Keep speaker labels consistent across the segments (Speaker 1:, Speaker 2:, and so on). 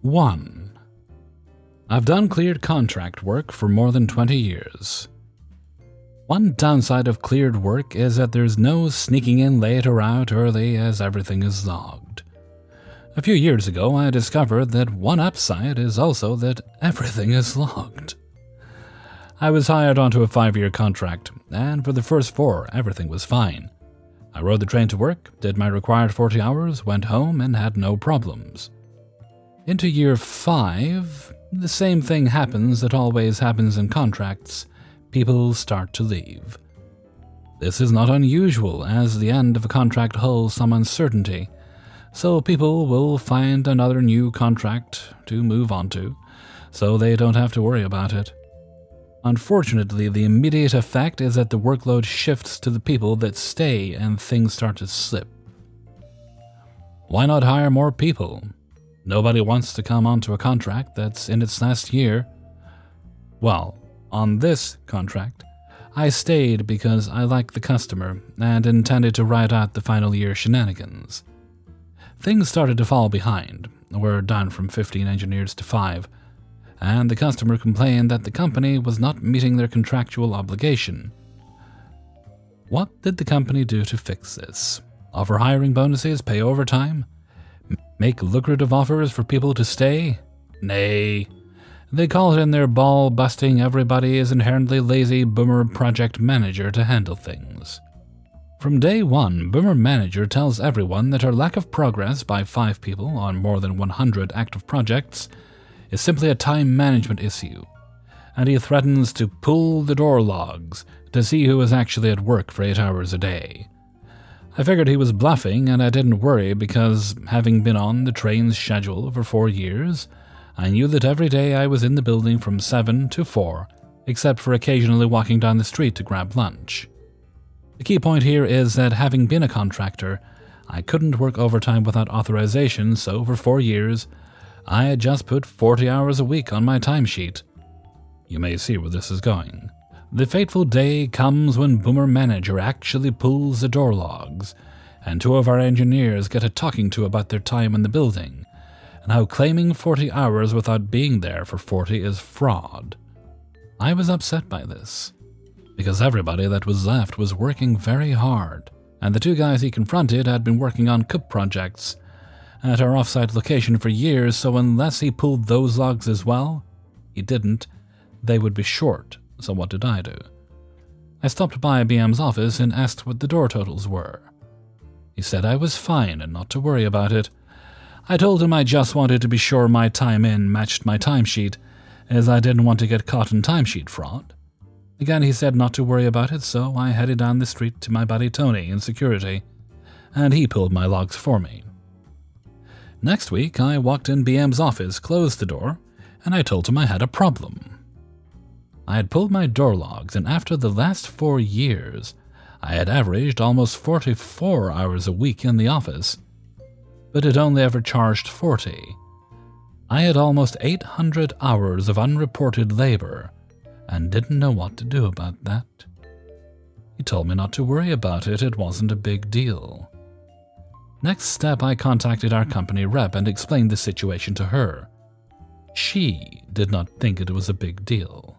Speaker 1: 1. I've done cleared contract work for more than 20 years. One downside of cleared work is that there's no sneaking in late or out early as everything is logged. A few years ago, I discovered that one upside is also that everything is logged. I was hired onto a 5-year contract, and for the first 4, everything was fine. I rode the train to work, did my required 40 hours, went home, and had no problems. Into year 5, the same thing happens that always happens in contracts. People start to leave. This is not unusual, as the end of a contract holds some uncertainty, so people will find another new contract to move on to, so they don't have to worry about it. Unfortunately, the immediate effect is that the workload shifts to the people that stay and things start to slip. Why not hire more people? Nobody wants to come onto a contract that's in its last year. Well, on this contract, I stayed because I liked the customer and intended to ride out the final year shenanigans. Things started to fall behind. We're down from 15 engineers to 5, and the customer complained that the company was not meeting their contractual obligation. What did the company do to fix this? Offer hiring bonuses, pay overtime? Make lucrative offers for people to stay? Nay. They call it in their ball-busting everybody is inherently lazy boomer project manager to handle things. From day 1, Boomer Manager tells everyone that our lack of progress by 5 people on more than 100 active projects is simply a time management issue, and he threatens to pull the door logs to see who is actually at work for 8 hours a day. I figured he was bluffing, and I didn't worry because, having been on the train's schedule for 4 years, I knew that every day I was in the building from 7 to 4, except for occasionally walking down the street to grab lunch. The key point here is that having been a contractor, I couldn't work overtime without authorization, so for 4 years, I had just put 40 hours a week on my timesheet. You may see where this is going. The fateful day comes when Boomer Manager actually pulls the door logs, and 2 of our engineers get a talking to about their time in the building, and how claiming 40 hours without being there for 40 is fraud. I was upset by this, because everybody that was left was working very hard, and the 2 guys he confronted had been working on CUP projects at our offsite location for years, so unless he pulled those logs as well, he didn't, they would be short, so what did I do? I stopped by BM's office and asked what the door totals were. He said I was fine and not to worry about it. I told him I just wanted to be sure my time in matched my timesheet, as I didn't want to get caught in timesheet fraud. Again, he said not to worry about it, so I headed down the street to my buddy Tony in security, and he pulled my logs for me. Next week, I walked in BM's office, closed the door, and I told him I had a problem. I had pulled my door logs, and after the last 4 years, I had averaged almost 44 hours a week in the office, but had only ever charged 40. I had almost 800 hours of unreported labor, and didn't know what to do about that. He told me not to worry about it, it wasn't a big deal. Next step, I contacted our company rep and explained the situation to her. She did not think it was a big deal.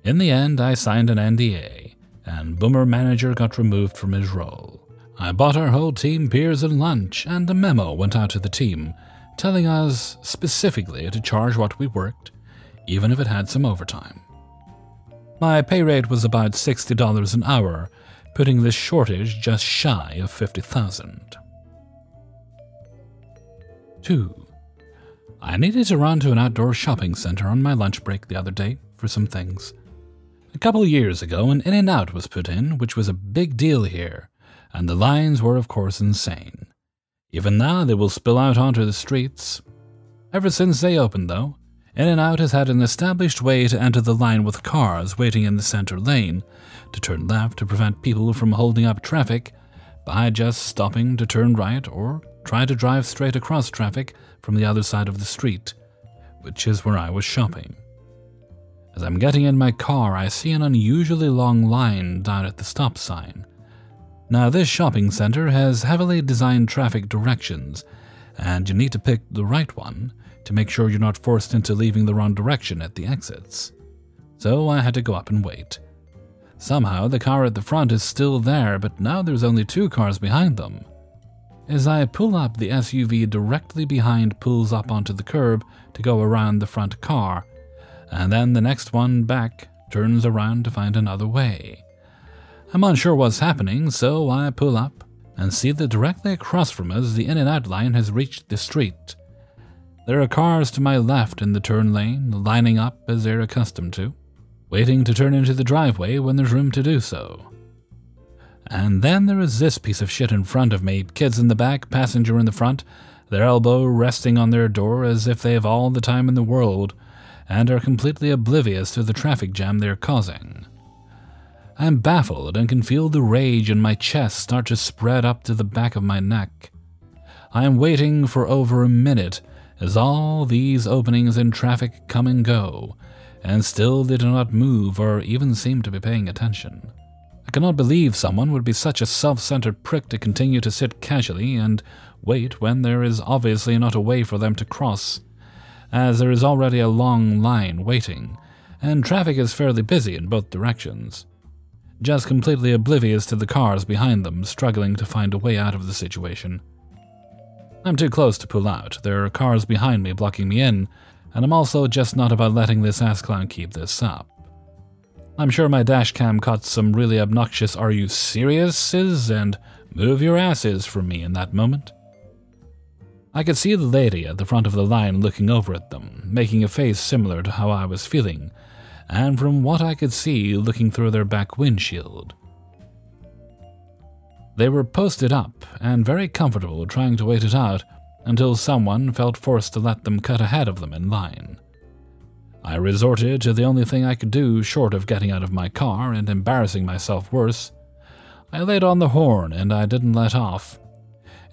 Speaker 1: In the end, I signed an NDA, and Boomer Manager got removed from his role. I bought our whole team beers and lunch, and a memo went out to the team, telling us specifically to charge what we worked, even if it had some overtime. My pay rate was about $60 an hour, putting this shortage just shy of $50,000. 2. I needed to run to an outdoor shopping center on my lunch break the other day for some things. A couple years ago, an In-N-Out was put in, which was a big deal here, and the lines were of course insane. Even now they will spill out onto the streets. Ever since they opened though, In-N-Out has had an established way to enter the line with cars waiting in the center lane, to turn left to prevent people from holding up traffic by just stopping to turn right or try to drive straight across traffic from the other side of the street, which is where I was shopping. As I'm getting in my car, I see an unusually long line down at the stop sign. Now, this shopping center has heavily designed traffic directions, and you need to pick the right one to make sure you're not forced into leaving the wrong direction at the exits. So I had to go up and wait. Somehow the car at the front is still there, but now there's only 2 cars behind them. As I pull up, the SUV directly behind pulls up onto the curb to go around the front car, and then the next one back turns around to find another way. I'm unsure what's happening, so I pull up and see that directly across from us the in-and-out line has reached the street. There are cars to my left in the turn lane, lining up as they're accustomed to, waiting to turn into the driveway when there's room to do so. And then there is this piece of shit in front of me, kids in the back, passenger in the front, their elbow resting on their door as if they have all the time in the world, and are completely oblivious to the traffic jam they're causing. I'm baffled and can feel the rage in my chest start to spread up to the back of my neck. I am waiting for over a minute as all these openings in traffic come and go, and still they do not move or even seem to be paying attention. I cannot believe someone would be such a self-centered prick to continue to sit casually and wait when there is obviously not a way for them to cross, as there is already a long line waiting, and traffic is fairly busy in both directions. Just completely oblivious to the cars behind them struggling to find a way out of the situation. I'm too close to pull out. There are cars behind me blocking me in, and I'm also just not about letting this ass clown keep this up. I'm sure my dash cam caught some really obnoxious "are you serious?" and "move your asses" from me in that moment. I could see the lady at the front of the line looking over at them, making a face similar to how I was feeling, and from what I could see, looking through their back windshield. They were posted up and very comfortable trying to wait it out until someone felt forced to let them cut ahead of them in line. I resorted to the only thing I could do short of getting out of my car and embarrassing myself worse. I laid on the horn and I didn't let off.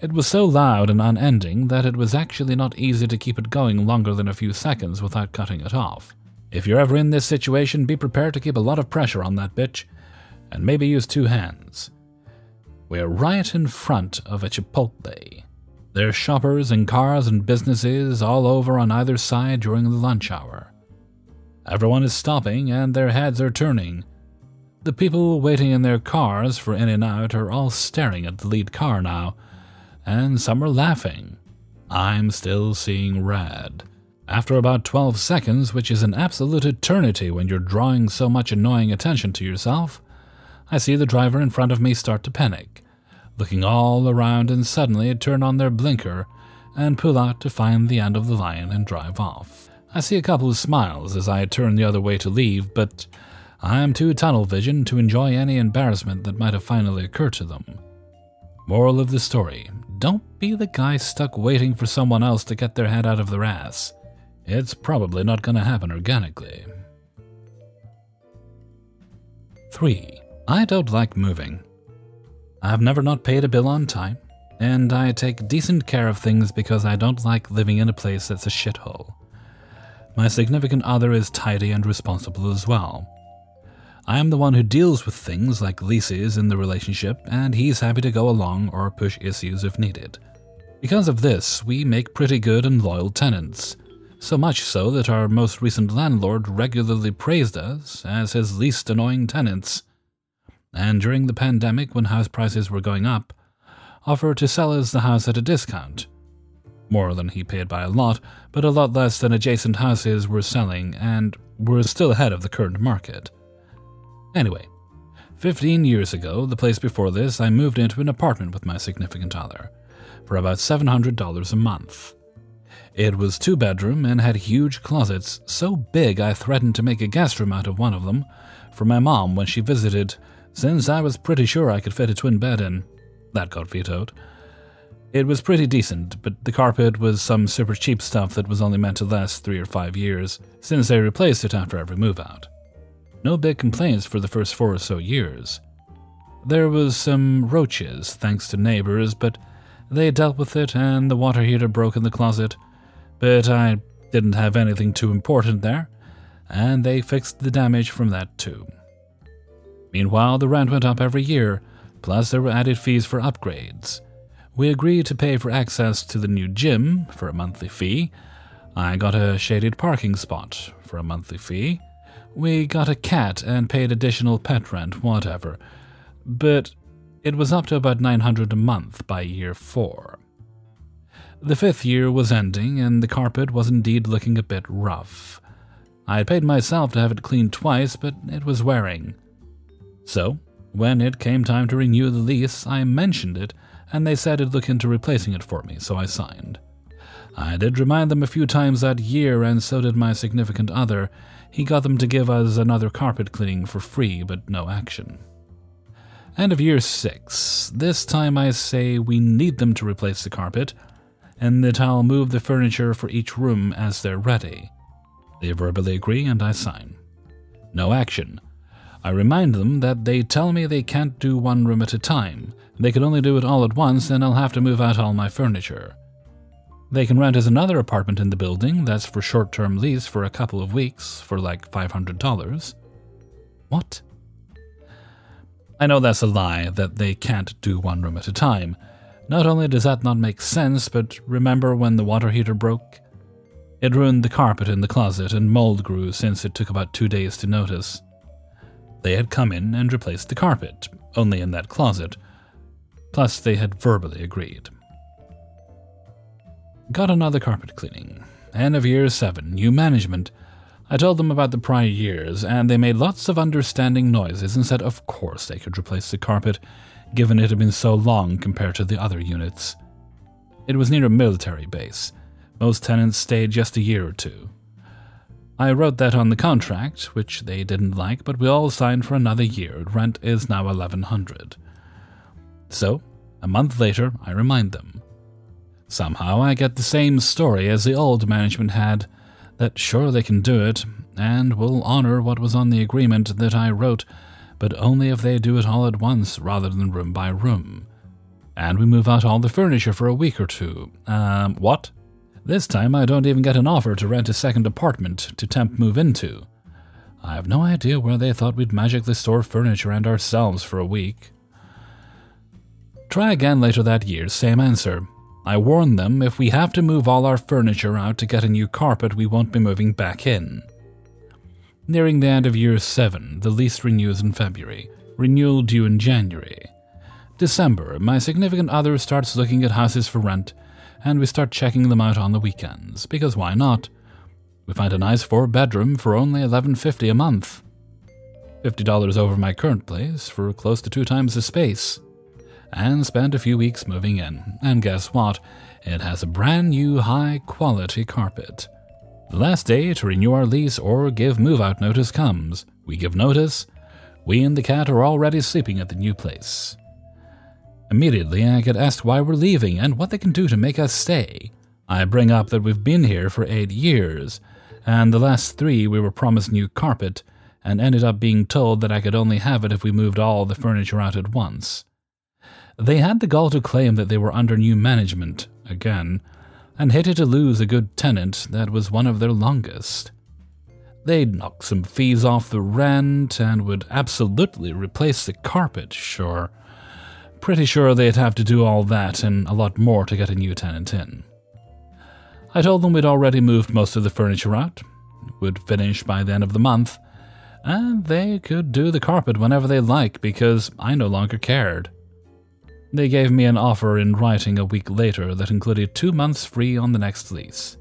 Speaker 1: It was so loud and unending that it was actually not easy to keep it going longer than a few seconds without cutting it off. If you're ever in this situation, be prepared to keep a lot of pressure on that bitch, and maybe use 2 hands. We're right in front of a Chipotle. There's shoppers and cars and businesses all over on either side during the lunch hour. Everyone is stopping and their heads are turning. The people waiting in their cars for In-N-Out are all staring at the lead car now, and some are laughing. I'm still seeing red. After about 12 seconds, which is an absolute eternity when you're drawing so much annoying attention to yourself, I see the driver in front of me start to panic, looking all around and suddenly turn on their blinker and pull out to find the end of the line and drive off. I see a couple of smiles as I turn the other way to leave, but I'm too tunnel vision to enjoy any embarrassment that might have finally occurred to them. Moral of the story: don't be the guy stuck waiting for someone else to get their head out of their ass. It's probably not going to happen organically. 3. I don't like moving. I've never not paid a bill on time, and I take decent care of things because I don't like living in a place that's a shithole. My significant other is tidy and responsible as well. I am the one who deals with things like leases in the relationship, and he's happy to go along or push issues if needed. Because of this, we make pretty good and loyal tenants, so much so that our most recent landlord regularly praised us as his least annoying tenants, and during the pandemic when house prices were going up, offered to sell us the house at a discount. More than he paid by a lot, but a lot less than adjacent houses were selling, and were still ahead of the current market. Anyway, 15 years ago, the place before this, I moved into an apartment with my significant other for about $700 a month. It was 2-bedroom and had huge closets, so big I threatened to make a guest room out of one of them for my mom when she visited, since I was pretty sure I could fit a twin bed in. That got vetoed. It was pretty decent, but the carpet was some super cheap stuff that was only meant to last 3 or 5 years, since they replaced it after every move-out. No big complaints for the first 4 or so years. There was some roaches, thanks to neighbors, but they dealt with it and the water heater broke in the closet. But I didn't have anything too important there, and they fixed the damage from that too. Meanwhile, the rent went up every year, plus there were added fees for upgrades. We agreed to pay for access to the new gym for a monthly fee. I got a shaded parking spot for a monthly fee. We got a cat and paid additional pet rent, whatever. But it was up to about $900 a month by year 4. The 5th year was ending, and the carpet was indeed looking a bit rough. I had paid myself to have it cleaned twice, but it was wearing. So, when it came time to renew the lease, I mentioned it, and they said they'd look into replacing it for me, so I signed. I did remind them a few times that year, and so did my significant other. He got them to give us another carpet cleaning for free, but no action. End of year 6. This time I say we need them to replace the carpet, and that I'll move the furniture for each room as they're ready. They verbally agree, and I sign. No action. I remind them that they tell me they can't do one room at a time. They can only do it all at once, and I'll have to move out all my furniture. They can rent us another apartment in the building that's for short-term lease for a couple of weeks for like $500. What? I know that's a lie, that they can't do one room at a time. Not only does that not make sense, but remember when the water heater broke? It ruined the carpet in the closet, and mold grew since it took about 2 days to notice. They had come in and replaced the carpet, only in that closet. Plus, they had verbally agreed. Got another carpet cleaning. End of year 7, new management. I told them about the prior years, and they made lots of understanding noises and said of course they could replace the carpet, given it had been so long compared to the other units. It was near a military base. Most tenants stayed just a year or two. I wrote that on the contract, which they didn't like, but we all signed for another year. Rent is now $1,100. So, a month later, I remind them. Somehow I get the same story as the old management had, that sure they can do it, and will honor what was on the agreement that I wrote, but only if they do it all at once rather than room by room. And we move out all the furniture for a week or two. What? This time I don't even get an offer to rent a second apartment to temp move into. I have no idea where they thought we'd magically store furniture and ourselves for a week. Try again later that year, same answer. I warned them if we have to move all our furniture out to get a new carpet, we won't be moving back in. Nearing the end of year 7, the lease renews in February. Renewal due in January. December, my significant other starts looking at houses for rent, and we start checking them out on the weekends, because why not? We find a nice 4-bedroom for only $11.50 a month. $50 over my current place for close to 2 times the space. And spent a few weeks moving in, and guess what? It has a brand new high-quality carpet. The last day to renew our lease or give move-out notice comes. We give notice. We and the cat are already sleeping at the new place. Immediately, I get asked why we're leaving and what they can do to make us stay. I bring up that we've been here for 8 years, and the last 3 we were promised new carpet, and ended up being told that I could only have it if we moved all the furniture out at once. They had the gall to claim that they were under new management, again, and hated to lose a good tenant that was one of their longest. They'd knock some fees off the rent and would absolutely replace the carpet, sure. Pretty sure they'd have to do all that and a lot more to get a new tenant in. I told them we'd already moved most of the furniture out, would finish by the end of the month, and they could do the carpet whenever they like because I no longer cared. They gave me an offer in writing a week later that included 2 months free on the next lease.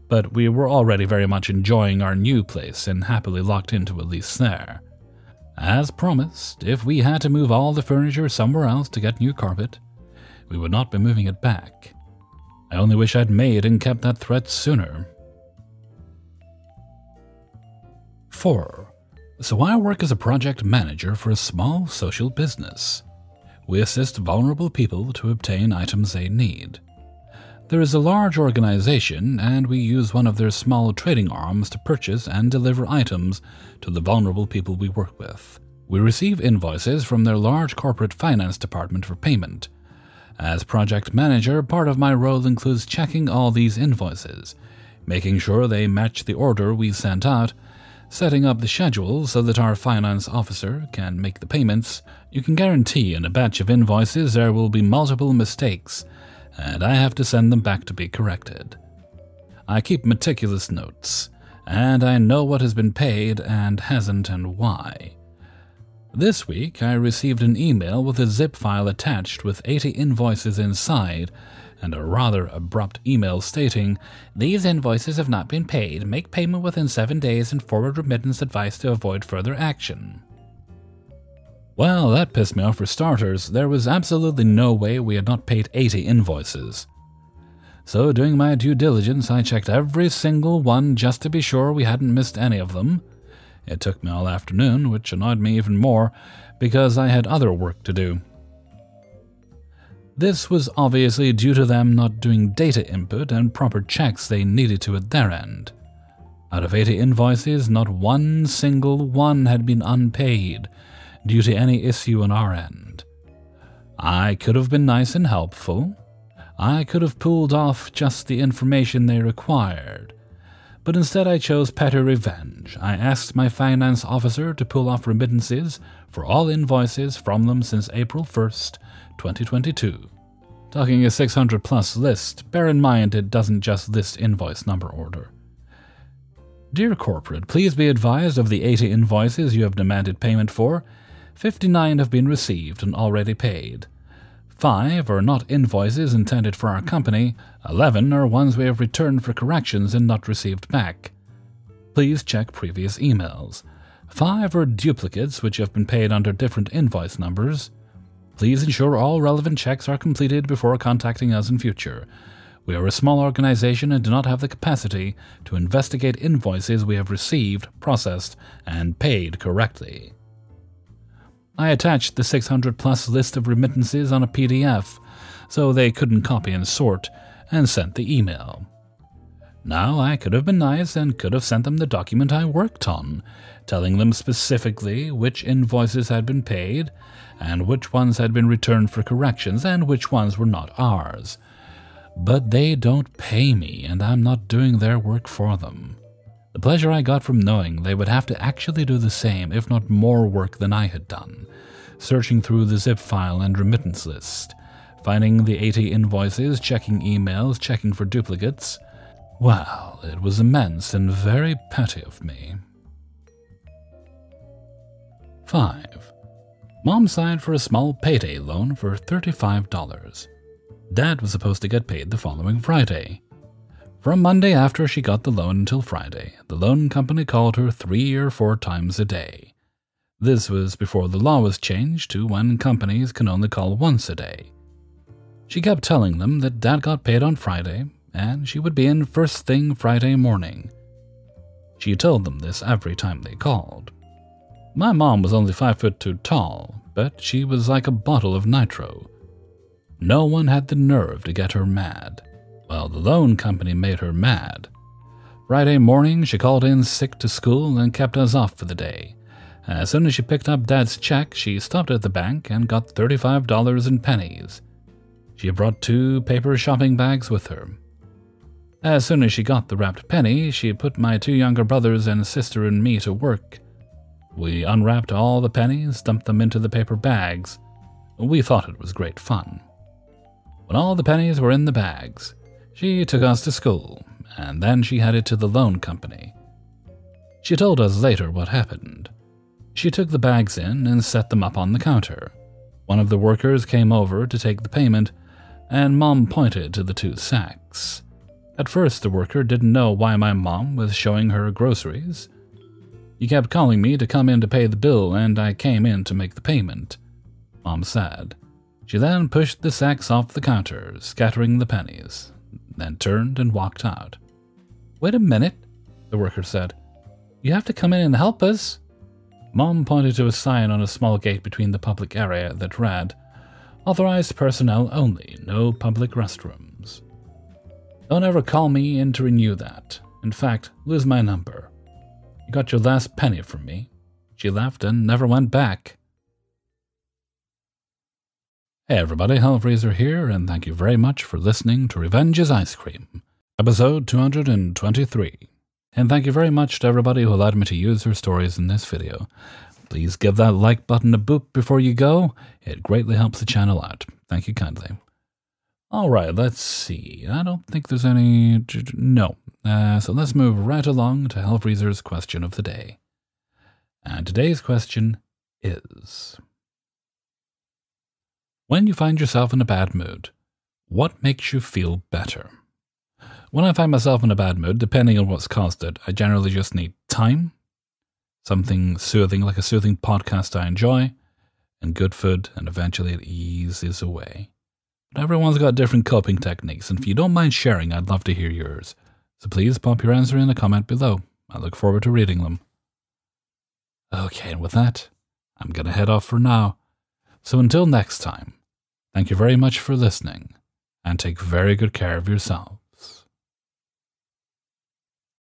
Speaker 1: But we were already very much enjoying our new place and happily locked into a lease there. As promised, if we had to move all the furniture somewhere else to get new carpet, we would not be moving it back. I only wish I'd made and kept that threat sooner. 4. So I work as a project manager for a small social business. We assist vulnerable people to obtain items they need. There is a large organization, and we use one of their small trading arms to purchase and deliver items to the vulnerable people we work with. We receive invoices from their large corporate finance department for payment. As project manager, part of my role includes checking all these invoices, making sure they match the order we sent out, setting up the schedule so that our finance officer can make the payments, you can guarantee in a batch of invoices there will be multiple mistakes, and I have to send them back to be corrected. I keep meticulous notes, and I know what has been paid and hasn't and why. This week, I received an email with a zip file attached with 80 invoices inside, and a rather abrupt email stating, "These invoices have not been paid. Make payment within 7 days and forward remittance advice to avoid further action." Well, that pissed me off for starters. There was absolutely no way we had not paid 80 invoices. So, doing my due diligence, I checked every single one just to be sure we hadn't missed any of them. It took me all afternoon, which annoyed me even more, because I had other work to do. This was obviously due to them not doing data input and proper checks they needed to at their end. Out of 80 invoices, not one single one had been unpaid, due to any issue on our end. I could have been nice and helpful. I could have pulled off just the information they required. But instead I chose PettyRevenge. I asked my finance officer to pull off remittances for all invoices from them since April 1st, 2022. Talking a 600-plus list, bear in mind it doesn't just list invoice number order. Dear Corporate, please be advised of the 80 invoices you have demanded payment for. 59 have been received and already paid. 5 are not invoices intended for our company. 11 are ones we have returned for corrections and not received back. Please check previous emails. 5 are duplicates which have been paid under different invoice numbers. Please ensure all relevant checks are completed before contacting us in future. We are a small organization and do not have the capacity to investigate invoices we have received, processed, and paid correctly. I attached the 600-plus list of remittances on a PDF, so they couldn't copy and sort, and sent the email. Now, I could have been nice and could have sent them the document I worked on, telling them specifically which invoices had been paid, and which ones had been returned for corrections, and which ones were not ours. But they don't pay me, and I'm not doing their work for them. The pleasure I got from knowing they would have to actually do the same, if not more work than I had done, searching through the zip file and remittance list, finding the 80 invoices, checking emails, checking for duplicates. Well, it was immense and very petty of me. 5. Mom signed for a small payday loan for $35. Dad was supposed to get paid the following Friday. From Monday after she got the loan until Friday, the loan company called her 3 or 4 times a day. This was before the law was changed to when companies can only call once a day. She kept telling them that Dad got paid on Friday, and she would be in first thing Friday morning. She told them this every time they called. My mom was only 5'2" tall, but she was like a bottle of nitro. No one had the nerve to get her mad. Well, the loan company made her mad. Friday morning, she called in sick to school and kept us off for the day. As soon as she picked up Dad's check, she stopped at the bank and got $35 in pennies. She brought 2 paper shopping bags with her. As soon as she got the wrapped penny, she put my 2 younger brothers and sister and me to work. We unwrapped all the pennies, dumped them into the paper bags. We thought it was great fun. When all the pennies were in the bags, she took us to school, and then she headed to the loan company. She told us later what happened. She took the bags in and set them up on the counter. One of the workers came over to take the payment, and Mom pointed to the 2 sacks. At first, the worker didn't know why my mom was showing her groceries. He kept calling me to come in to pay the bill, and I came in to make the payment, Mom said. She then pushed the sacks off the counter, scattering the pennies, then turned and walked out. "Wait a minute," the worker said. "You have to come in and help us." Mom pointed to a sign on a small gate between the public area that read, "Authorized personnel only, no public restrooms." "Don't ever call me in to renew that. In fact, lose my number. You got your last penny from me." She left and never went back. Hey everybody, Hellraiser here, and thank you very much for listening to Revenge is Ice Cream, episode 223. And thank you very much to everybody who allowed me to use their stories in this video. Please give that like button a boop before you go. It greatly helps the channel out. Thank you kindly. Alright, let's see. I don't think there's any... No. So let's move right along to Hellfreezer's question of the day. And today's question is... When you find yourself in a bad mood, what makes you feel better? When I find myself in a bad mood, depending on what's caused it, I generally just need time, something soothing like a soothing podcast I enjoy, and good food, and eventually it eases away. But everyone's got different coping techniques, and if you don't mind sharing, I'd love to hear yours. So please pop your answer in the comment below. I look forward to reading them. Okay, and with that, I'm going to head off for now. So until next time, thank you very much for listening, and take very good care of yourself.